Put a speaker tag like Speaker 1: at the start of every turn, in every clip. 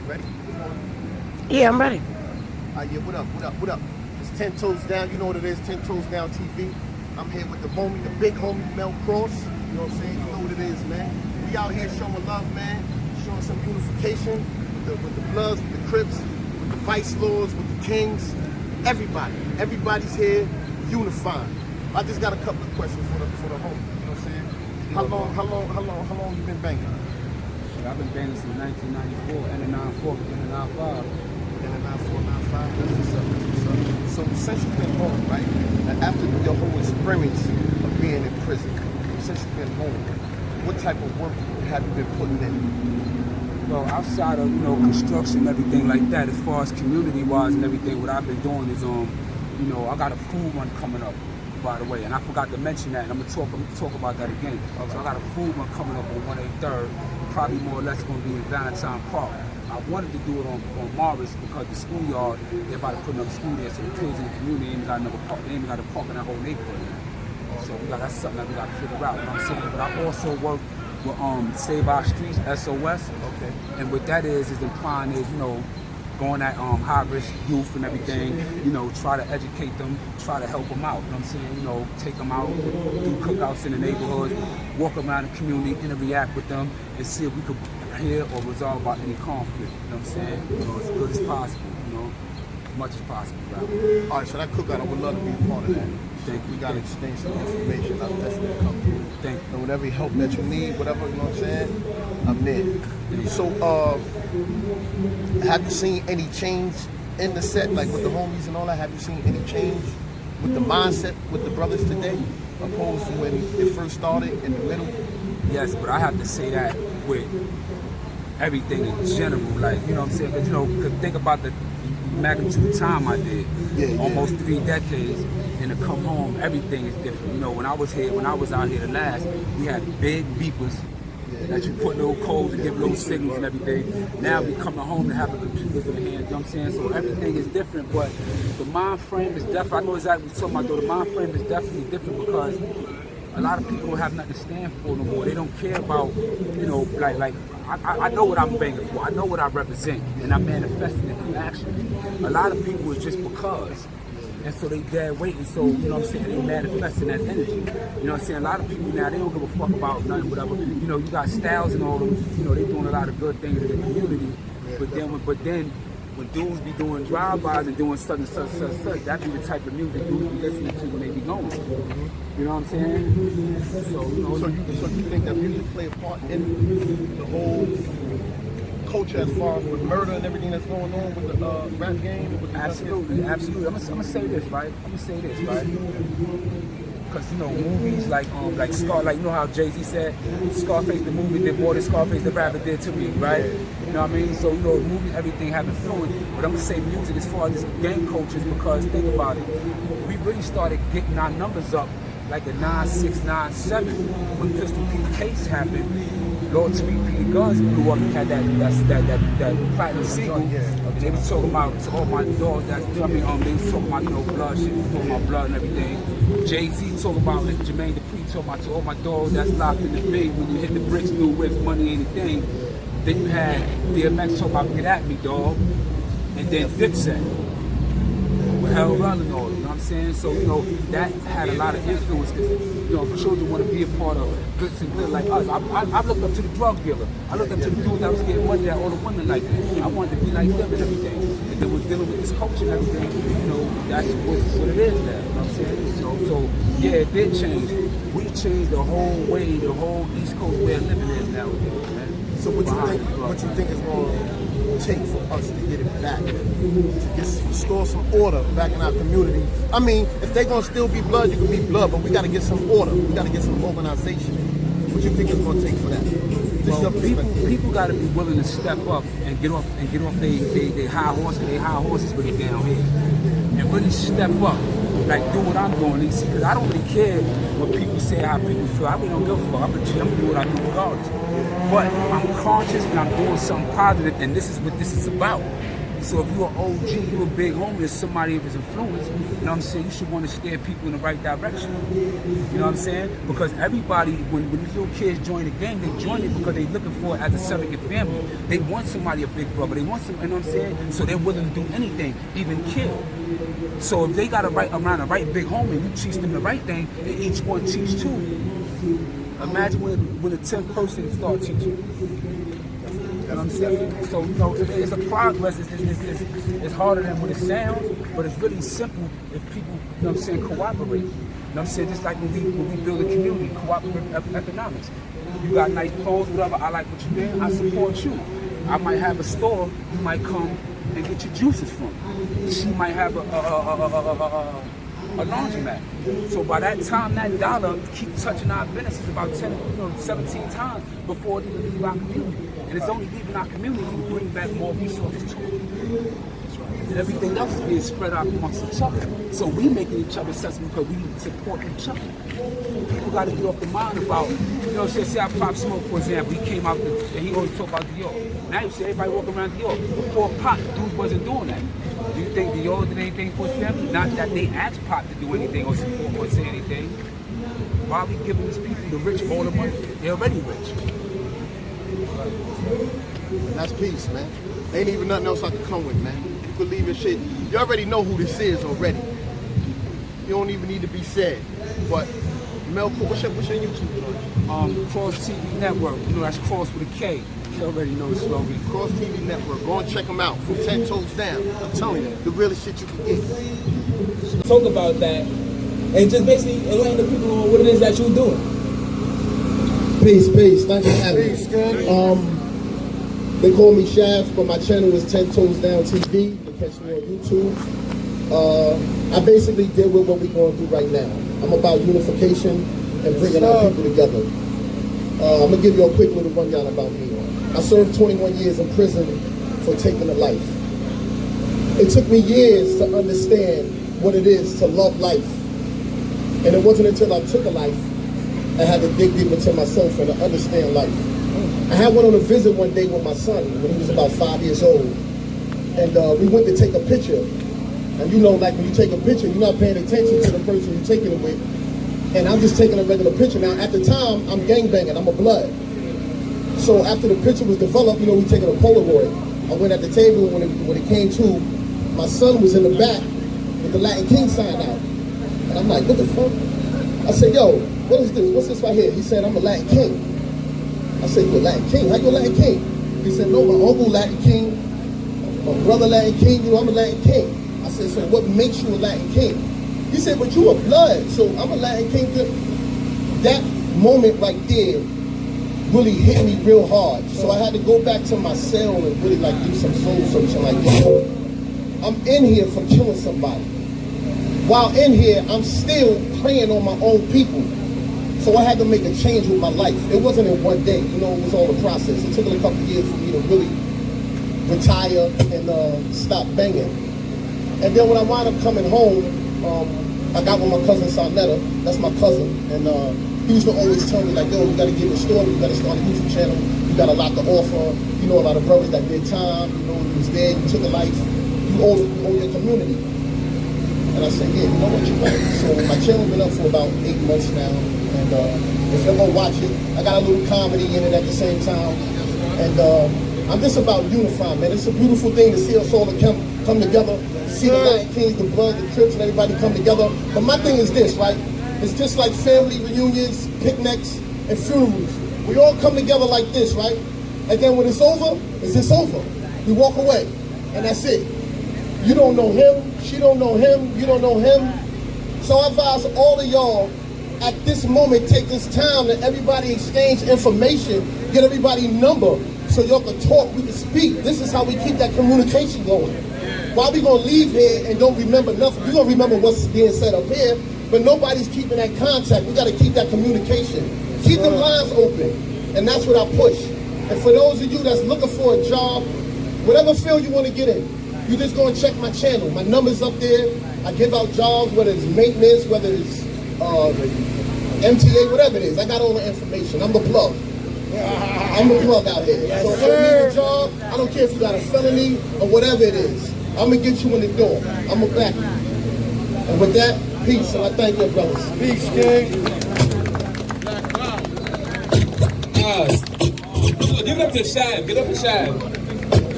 Speaker 1: Ready?
Speaker 2: Yeah, I'm ready.
Speaker 1: Yeah, what up? It's 10 Toes Down, you know what it is, 10 Toes Down TV. I'm here with the homie, the big homie, Mel Kross. You know what I'm saying? You know what it is, man. We out here showing love, man. Showing some unification with the Bloods, with the Crips, with the Vice Lords, with the Kings. Everybody's here unifying. I just got a couple of questions for the homie. You know what I'm saying? How long you been banging?
Speaker 3: I've been banging since 1994, and the 94, and the 95.
Speaker 1: And the 94, 95, that's what's up. So since you've been home, right? And after your whole experience of being in prison, since you've been home, what type of work have you been putting in?
Speaker 3: Well, outside of, construction and everything like that, as far as community-wise and everything, what I've been doing is, I got a food run coming up, by the way, and I forgot to mention that, and I'm gonna talk about that again. Okay. So I got a food run coming up on 183rd, probably more or less going to be in Valentine Park. I wanted to do it on Morris because the schoolyard, they're about to put another school there, so the kids in the community ain't got another park, they ain't got a park in that whole neighborhood. So that's something that we got to figure out, you know what I'm saying? But I also work with Save Our Streets, SOS. Okay. And what that is implying is, going at high-risk youth and everything, try to educate them, try to help them out, you know what I'm saying? Take them out, do cookouts in the neighborhood, walk around the community, interact with them, and see if we could hear or resolve about any conflict, you know what I'm saying? As good as possible, as much as possible, right?
Speaker 1: All right, so that cookout, I would love to be a part of that.
Speaker 3: Thank you.
Speaker 1: We got to exchange some information. I'll definitely come through.
Speaker 3: Thank you.
Speaker 1: And whatever help that you need, whatever, you know what I'm saying, I'm there. So, have you seen any change in the set, like with the homies and all that? Have you seen any change with the mindset with the brothers today, opposed to when it first started in the middle?
Speaker 3: Yes, but I have to say that with everything in general, like, you know what I'm saying? Because, think about the magnitude of time I did, almost 3 decades, and to come home, everything is different. When I was out here the last, we had big beepers that you put little codes and give little signals and everything. Now we coming home to have the computers in the hand, you know what I'm saying? So everything is different, but the mind frame is different. I know exactly what you're talking about, though. The mind frame is definitely different because a lot of people don't have nothing to stand for no more. They don't care about, I know what I'm banging for. I know what I represent, and I'm manifesting it through action. A lot of people is just because. And so they dead waiting, so, you know what I'm saying, they manifesting that energy. You know what I'm saying? A lot of people now, they don't give a fuck about nothing, whatever. You got Styles and all them, they doing a lot of good things in the community. But then when dudes be doing drive-bys and doing such and such, that be the type of music dudes be listening to when they be going. You know what I'm saying?
Speaker 1: So you think that music play a part in the whole culture as far as with murder and everything that's going on with the rap game? With the
Speaker 3: Absolutely. I'm gonna say this, right? Because movies like Scar, like, you know how Jay-Z said, Scarface the movie did more than Scarface the rapper did to me, right? You know what I mean? So movies, everything have influence. But I'm gonna say music as far as this gang culture, because think about it, we really started getting our numbers up like a 9-6, 9-7 when Pistol Pete case happened. Lord Tariq Peter Guns blew up and had that platinum single. And they was talking about to all my dogs. They was talking about blood shit, talking about blood and everything. Jay-Z talking about Jermaine Dupri talking about to all my dogs that's locked in the big. When you hit the bricks, new whips, money ain't a thing. Then you had DMX talking about get at me, dog, and then Dipset. Hell run and all, you know what I'm saying? So, that had a lot of influence because, children want to be a part of goods and good like us. I looked up to the drug dealer. I looked up to the dude that was getting money at all the women like that. I wanted to be like them and everything. And then we're dealing with this culture and everything, that's what it is now, you know what I'm saying? So yeah, it did change. We changed the whole way, the whole East Coast way of living is nowadays, man.
Speaker 1: So what you think is going to take for us to get it back, to restore some order back in our community? I mean, if they're going to still be blood, you can be blood, but we got to get some order. We got to get some organization. What you think is going to take for that?
Speaker 3: Well, people got to be willing to step up and get off their high horses. They high horses really down here, and really step up. Like, do what I'm doing, because I don't really care what people say, how people feel. I really don't give a fuck. I'm gonna do what I do regardless. But I'm conscious and I'm doing something positive, and this is what this is about. So if you're an OG, you're a big homie, or somebody of his influence, you know what I'm saying, you should want to steer people in the right direction. You know what I'm saying? Because everybody, when these little kids join the game, they join it because they're looking for it as a surrogate family. They want somebody, a big brother. They want some, you know what I'm saying? So they're willing to do anything, even kill. So if they got around a right big homie, you teach them the right thing, and each one teach too. Imagine when the 10th person start teaching. You know what I'm saying? So, you know, it's a progress. It's harder than what it sounds, but it's really simple if people, you know what I'm saying, cooperate. You know what I'm saying? Just like when we build a community, cooperative economics. You got nice clothes, whatever, I like what you're doing, I support you. I might have a store, you might come and get your juices from. She might have a laundromat. So by that time, that dollar keep touching our businesses about 17 times before it even leave our community. And it's only leaving our community to bring back more resources to it. And everything else is being spread out amongst each other. So we making each other successful because we support each other. People got to get off the mind about, you know, say I Pop Smoke, for example, he came out and he always talk about Dior. Now you see everybody walking around Dior. Before Pop, dudes wasn't doing that. Do you think Dior did anything for his family? Not that they asked Pop to do anything or support or say anything. Why are we giving these people, the rich, all the money? They're already rich.
Speaker 1: And that's peace, man. Ain't even nothing else I can come with, man. You can leave your shit. You already know who this is already. You don't even need to be said. But Melco, what's your YouTube?
Speaker 3: Kross TV Network. You know, that's Kross with a K. You already know the slogan.
Speaker 1: Kross TV Network. Go and check them out. From 10 toes down. I'm telling you, the realest shit you can get.
Speaker 4: Talk about that and just basically enlighten the people on what it is that you're doing.
Speaker 1: Peace. Thanks for having me. They call me Shaft, but my channel is 10 Toes Down TV. You can catch me on YouTube. I basically deal with what we're going to do right now. I'm about unification and bringing our people together. I'm going to give you a quick little rundown about me. I served 21 years in prison for taking a life. It took me years to understand what it is to love life. And it wasn't until I took a life I had to dig deep into myself and to understand life. I had one on a visit one day with my son when he was about 5 years old. And we went to take a picture. And you know, like when you take a picture, you're not paying attention to the person you're taking it with. And I'm just taking a regular picture. Now, at the time, I'm gangbanging. I'm a blood. So after the picture was developed, you know, we taking a Polaroid. I went at the table when it came to, my son was in the back with the Latin King sign out. And I'm like, what the fuck? I said, yo, what is this? What's this right here? He said, I'm a Latin King. I said, you a Latin King? How you a Latin King? He said, no, my uncle Latin King, my brother Latin King, you know, I'm a Latin King. I said, so what makes you a Latin King? He said, but you a blood, so I'm a Latin King. That moment right there really hit me real hard. So I had to go back to my cell and really like do some soul searching, like, yo, I'm in here for killing somebody. While in here, I'm still preying on my own people. So I had to make a change with my life. It wasn't in one day, you know, it was all the process. It took a couple years for me to really retire and stop banging. And then when I wound up coming home, I got with my cousin Sarnetta, that's my cousin, and he used to always tell me like, yo, you gotta give a story, you gotta start a YouTube channel, you got a lot to offer, you know, a lot of brothers that did time, you know, you was there, you took a life, you owe your community. And I said, yeah, you know what, you're right. So my channel's been up for about 8 months now. And if you're gonna watch it, I got a little comedy in it at the same time. And I'm just about unifying, man. It's a beautiful thing to see us all come together, to see the Lion Kings, the Bloods, the Crips, and everybody come together. But my thing is this, right? It's just like family reunions, picnics, and funerals. We all come together like this, right? And then when it's over, it's just over. We walk away, and that's it. You don't know him, she don't know him, you don't know him. So I advise all of y'all, at this moment, take this time that everybody exchange information, get everybody number, so y'all can talk, we can speak. This is how we keep that communication going. Why we gonna leave here and don't remember nothing? We're gonna remember what's being said up here, but nobody's keeping that contact. We gotta keep that communication. Keep them lines open, and that's what I push. And for those of you that's looking for a job, whatever field you wanna get in, you just go and check my channel. My number's up there. I give out jobs, whether it's maintenance, whether it's MTA, whatever it is. I got all the information. I'm the plug. I'm the plug out here. So if you need a job, I don't care if you got a felony or whatever it is. I'm gonna get you in the door. I'm gonna back you. And with that, peace, and I thank you, brothers. Peace, King.
Speaker 4: Give it up to Shab. Give it up to Shab.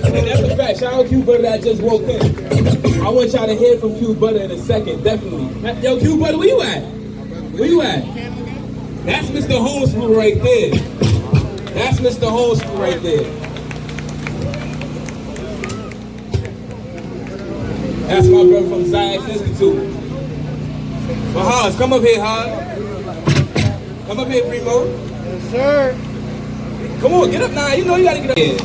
Speaker 4: And that's a fact. Shout out Q Butter that just woke in. I want y'all to hear from Q Butter in a second, definitely. Yo, Q Butter, where you at? Where you at? That's Mr. Homeschool right there. That's Mr. Homeschool right there. That's my brother from Zayas Institute. But Haas, come up here, Haas. Come up here, Primo.
Speaker 1: Yes, sir.
Speaker 4: Come on, get up now. You know you gotta get up here.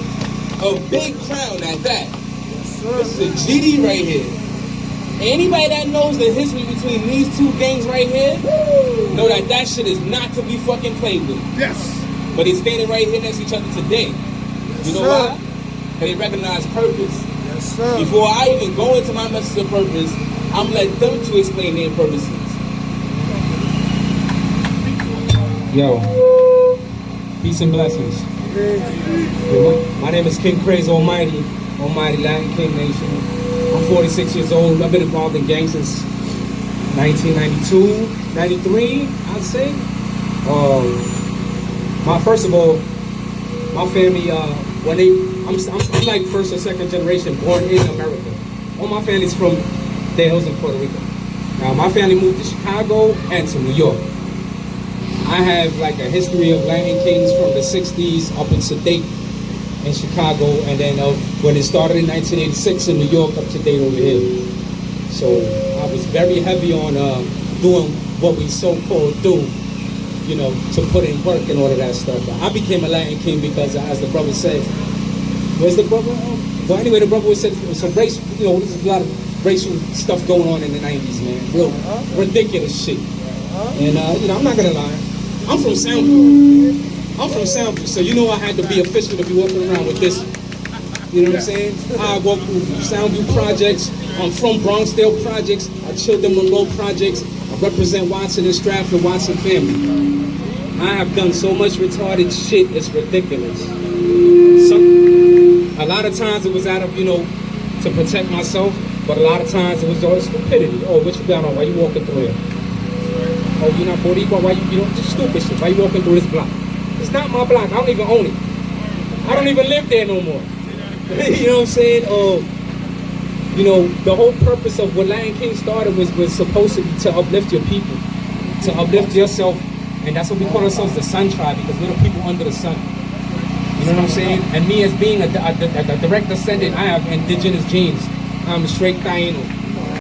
Speaker 4: A big crown at that. Yes, sir. This is a GD right here. Anybody that knows the history between these two gangs right here, know that that shit is not to be fucking played with.
Speaker 1: Yes.
Speaker 4: But they're standing right here next to each other today.
Speaker 1: Yes,
Speaker 4: you know why? Because they recognize purpose.
Speaker 1: Yes, sir.
Speaker 4: Before I even go into my message of purpose, I'm let them to explain their purposes. Yo, peace and blessings. My name is King Craze Almighty Latin King Nation. I'm 46 years old. I've been involved in gangs since 1992, 93, I'd say. First of all, my family, I'm like first or second generation born in America. All my family's from the hills in Puerto Rico. Now, my family moved to Chicago and to New York. I have like a history of Latin Kings from the 60s up in date in Chicago, and then when it started in 1986 in New York up to date over here. So I was very heavy on doing what we so-called do, you know, to put in work and all of that stuff. But I became a Latin King because, as the brother said, where's the brother? Well, anyway, the brother said some race, you know, there's a lot of racial stuff going on in the 90s, man. Real ridiculous shit. And, you know, I'm not going to lie. I'm from Soundview, so you know I had to be official to be walking around with this. You know what I'm saying? I walk through Soundview projects. I'm from Bronxdale projects. I chilled in Monroe projects. I represent Watson and Stratford, Watson family. I have done so much retarded shit, it's ridiculous. A lot of times it was out of, you know, to protect myself, but a lot of times it was all stupidity. Oh, what you got on? Why you walking through here? Oh, you're not Boricua? Why you know, just stupid shit. Why you walking through this block? It's not my block. I don't even own it. I don't even live there no more. You know what I'm saying? You know, the whole purpose of what Latin King started was supposed to be to uplift your people, to uplift yourself, and that's what we call ourselves, the Sun Tribe, because we're the people under the sun. You know what I'm saying? And me as being a direct descendant, I have indigenous genes. I'm a straight Taino.